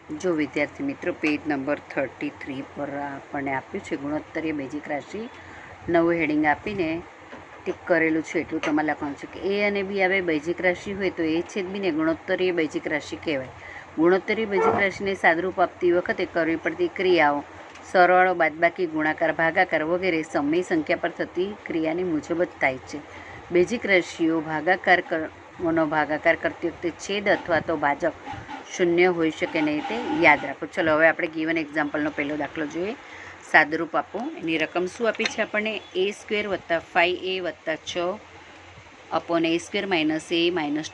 જો વિદ્યાર્થી મિત્રો પેજ નંબર 33 પર આપણને આપ્યું છે ગુણોત્તરીય બેઝિક રાશિ, નવું હેડિંગ આપીને ટીક કરેલું છે એટલું તમારે લખવાનું છે કે એ અને બી આવે બેઝિક રાશિ હોય તો એ છેદ બીને ગુણોત્તરીય બેઝિક રાશિ કહેવાય. ગુણોત્તરીય બેઝિક રાશિને સાદરૂપ આપતી વખતે કરવી પડતી ક્રિયાઓ સરવાળો, બાદબાકી, ગુણાકાર, ભાગાકાર વગેરે સમય સંખ્યા પર થતી ક્રિયાની મુજબ જ થાય છે. બેઝિક રાશિઓ ભાગાકાર કરતી વખતે છેદ અથવા તો ભાજક શૂન્ય હોઈ શકે નહીં, તે યાદ રાખો. ચલો હવે આપણે ગીવન એક્ઝામ્પલનો પહેલો દાખલો જોઈએ. સાદરૂપ આપો. એની રકમ શું આપી છે આપણને? a² + 5a + 6 upon a² - a -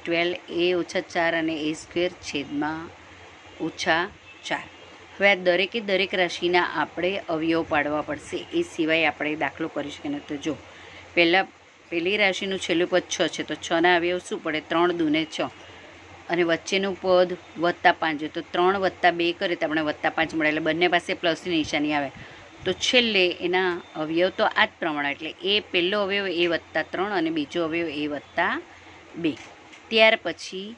12 a - 4 અને a² છેદમાં -4. હવે આ દરેકે દરેક રાશિના આપણે અવયવ પાડવા પડશે, એ સિવાય આપણે દાખલો કરી શકીએ નહીં. તો જો પહેલી રાશિનું છેલ્લું પદ 6 છે તો 6ના અવયવ શું પડે? 3 × 2 = 6 અને વચ્ચેનું પદ +5 છે તો 3 + 2 કરે તો આપણે +5 મળે, એટલે બંને પાસે પ્લસની નિશાની આવે. તો છેલ્લે એના અવયવ તો આ જ પ્રમાણે, એટલે એ પહેલો અવયવ a + 3 અને બીજો અવયવ a + 2. ત્યાર પછી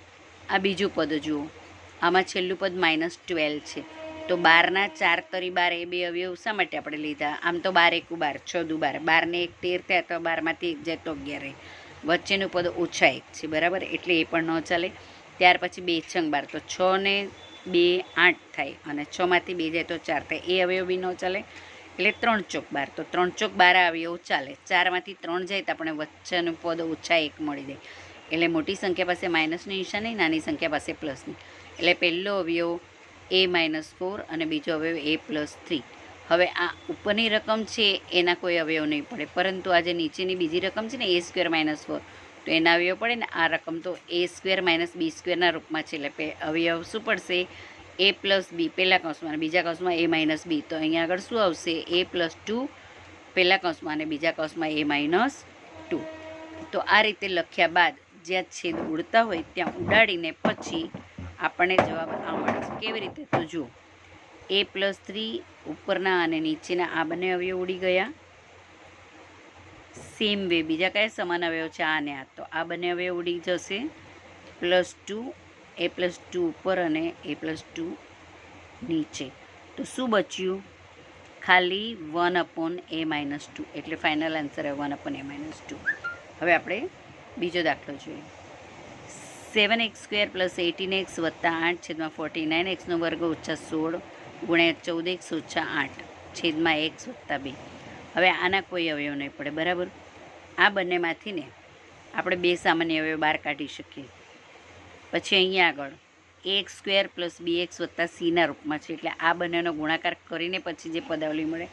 આ બીજું પદ જુઓ, આમાં છેલ્લું પદ -12 છે તો 12ના 4 તરી 12 એ બે અવયવ શા માટે આપણે લીધા? આમ તો 12 × 1 = 12, 6 × 12, 12 ને 1 13 થયા તો 12માંથી 1 જાય તો 11 રહે. વચ્ચેનું પદ -1 છે, બરાબર, એટલે એ પણ ન ચાલે. ત્યાર પછી 2 × 6 = 12 તો 6 ને 2 = 8 થાય અને 6માંથી 2 જાય તો 4 થાય, એ અવયવ બી ન ચાલે. એટલે 3 × 12 તો 3 × 12 અવયવ ચાલે. 4માંથી 3 જાય તો આપણે વચ્ચેનું પદ -1 મળી જાય. એટલે મોટી સંખ્યા પાસે માઇનસની નિશાની, નાની સંખ્યા પાસે પ્લસની. એટલે પહેલો અવયવ a - 4 અને બીજો અવયવ a + 3. હવે આ ઉપરની રકમ છે એના કોઈ અવયવ નહીં પડે, પરંતુ આ જે નીચેની બીજી રકમ છે ને a² - 4 તો એના અવયવ પડે ને. આ રકમ તો a² - b² રૂપમાં છે, એટલે અવયવ શું પડશે? a + b પહેલા કૌંસમાં અને બીજા કૌંસમાં a - b. તો અહીંયા આગળ શું આવશે? a + 2 પહેલા કૌંસમાં અને બીજા કૌંસમાં a - 2. તો આ રીતે લખ્યા બાદ જ્યાં છેદ ઉડતા હોય ત્યાં ઉડાડીને પછી આપણને જવાબ આ મળે છે. કેવી રીતે? તો જુઓ, a + 3 ઉપરના અને નીચેના આ બંને અવયવ ઉડી ગયા. સેમ વે બીજા કયા સમાન અવયવ છે? આ ને આ, તો આ બંને અવયવ ઉડી જશે. +2 a + 2 ઉપર અને a + 2 નીચે. તો શું બચ્યું? ખાલી 1/a - 2, એટલે ફાઇનલ આન્સર 1/a - 2. હવે આપણે બીજો દાખલો જોઈએ. 7x² + 18x + 8/49x² - 16 × 14x - 8 (x + 2). હવે આના કોઈ અવયવ નહીં પડે, બરાબર. આ બંનેમાંથી ને આપણે બે સામાન્ય અવયવ બહાર કાઢી શકીએ. પછી અહીંયા આગળ ax² + bx + c ના રૂપમાં છે, એટલે આ બંનેનો ગુણાકાર કરીને પછી જે પદાવલી મળે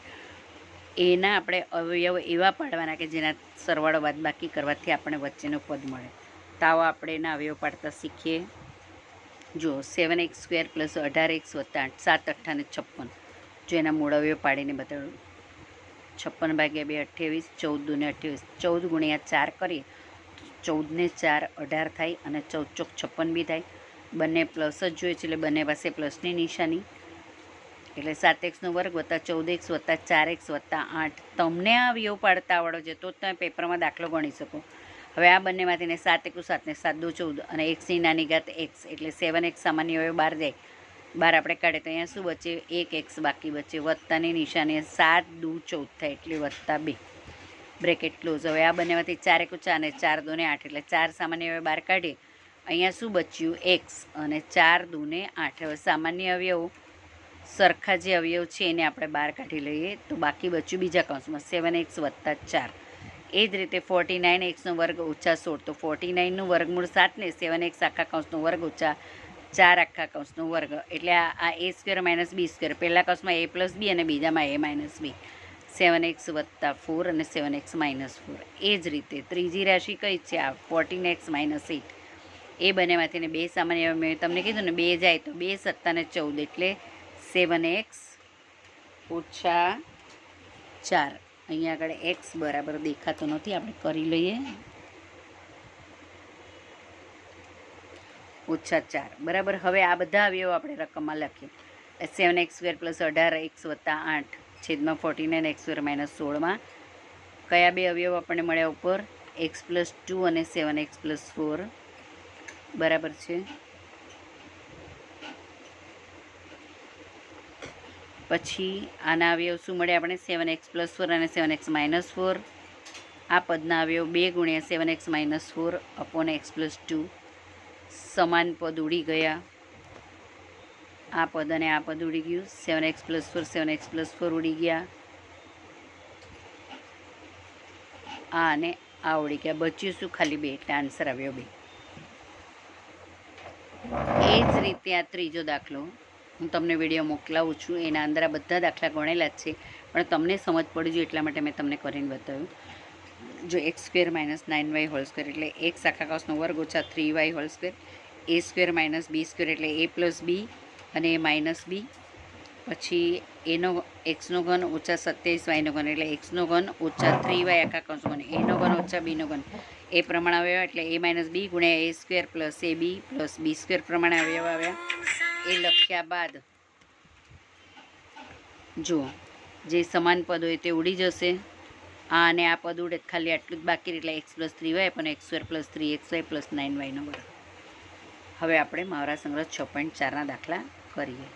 એના આપણે અવયવ એવા પાડવાના કે જેના સરવાળો બાદબાકી કરવાથી આપણે વચ્ચેનું પદ મળે. તો આવો આપણે એના અવયવ પાડતા શીખીએ. જુઓ, 7x² + 18x + 8 7 × 8 = 56. જો એના મૂળ અવયવ પાડીને બતાવ્યું. 56 / 2 = 28, 14 × 2 = 28, 14 × 4 કરીએ તો 14 ને 4 18 થાય અને 14 × 4 = 56 બી થાય. બંને પ્લસ જ જોઈએ છે, એટલે બંને પાસે પ્લસની નિશાની. એટલે 7x² + 14x + 4x + 8. તમને આ અવયવ પાડતા આવડો છે તો જ તમે પેપરમાં દાખલો ગણી શકો. હવે આ બંનેમાંથીને 7 × 7 ને 7 × 14 અને xની નાની ઘાત x, એટલે 7x સામાન્ય અવયવ બહાર જાય. બહાર આપણે કાઢીએ તો અહીંયા શું બચે? 1x બાકી બચે. વત્તાની નિશાની 7 × 2 = 14 થાય, એટલે +2 બ્રેકેટ ક્લોઝ. હવે આ બંનેમાંથી 4 × 4 ને 4 × 2 = 8, એટલે 4 સામાન્ય અવયવ બહાર કાઢીએ. અહીંયા શું બચ્યું? x અને 4 × 2 = 8. હવે સામાન્ય અવયવ સરખા જે અવયવ છે એને આપણે બહાર કાઢી લઈએ તો બાકી બચ્યું બીજા કૌંસમાં 7x + 4. એ જ રીતે 49x² - 16, તો 49નું વર્ગમૂળ 7 ને 7x આખા કૌંસનો વર્ગ - 4 આખા કૌંસનો વર્ગ, એટલે આ a² - b², પહેલા કૌંસમાં a + b અને બીજામાં a - b. 7x + 4 અને 7x - 4. એ જ રીતે ત્રીજી રાશિ કઈ છે? આ 14x - 8. એ બંનેમાંથી ને બે સામાન્ય મેં તમને કીધું ને, 2 જાય તો 2 × 7 = 14, એટલે 7x - 4. અહીંયા આગળ x બરાબર દેખાતો નથી, આપણે કરી લઈએ -4, બરાબર. હવે આ બધા અવયવ આપણે રકમમાં લખીએ. 7x² + 18x + 8 (49x² - 16) કયા બે અવયવ આપણને મળ્યા ઉપર? x + 2 અને 7x + 4, બરાબર છે. પછી આના અવયવ શું મળે આપણે 7x+4 અને 7x-4. આ પદના અવયવ 2 ગુણ્યા 7x-4 અપોન x+2. સમાન પદ ઉડી ગયા. આ પદ અને આ પદ ઉડી ગયું. 7x+4 7x+4 ઉડી ગયા. આ અને આ ઉડી ગયા. બચ્યું શું? ખાલી 2. એટલે આન્સર આવ્યો 2. એ જ રીતે આ ત્રીજો દાખલો હું તમને વિડીયો મોકલાવું છું. એના અંદર આ બધા દાખલા ગણેલા જ છે, પણ તમને સમજ પડી જોઈએ એટલા માટે મેં તમને કરીને બતાવ્યું. જો x² - 9y² એટલે x આખા કૌંસનો વર્ગ ઓછા 3y², a² - b² એટલે a + b અને a - b, પછી એનો x નો ઘન ઓછા 27y નો ઘન એટલે x નો ઘન ઓછા 3y આખા કૌંસનો ઘન, a નો ઘન ઓછા b નો ઘન એ પ્રમાણે અવયવ એટલે a - b ગુણ્યા a² + ab + b² પ્રમાણે અવયવ આવ્યા. એ લખ્યા બાદ જુઓ જે સમાન પદ હોય તે ઉડી જશે. આ અને આ પદ ઉડે ખાલી આટલું જ બાકી એટલે x + 3y પણ x² + 3xy + 9y². હવે આપણે મહાવરા સંગ્રહ 6.4ના દાખલા કરીએ.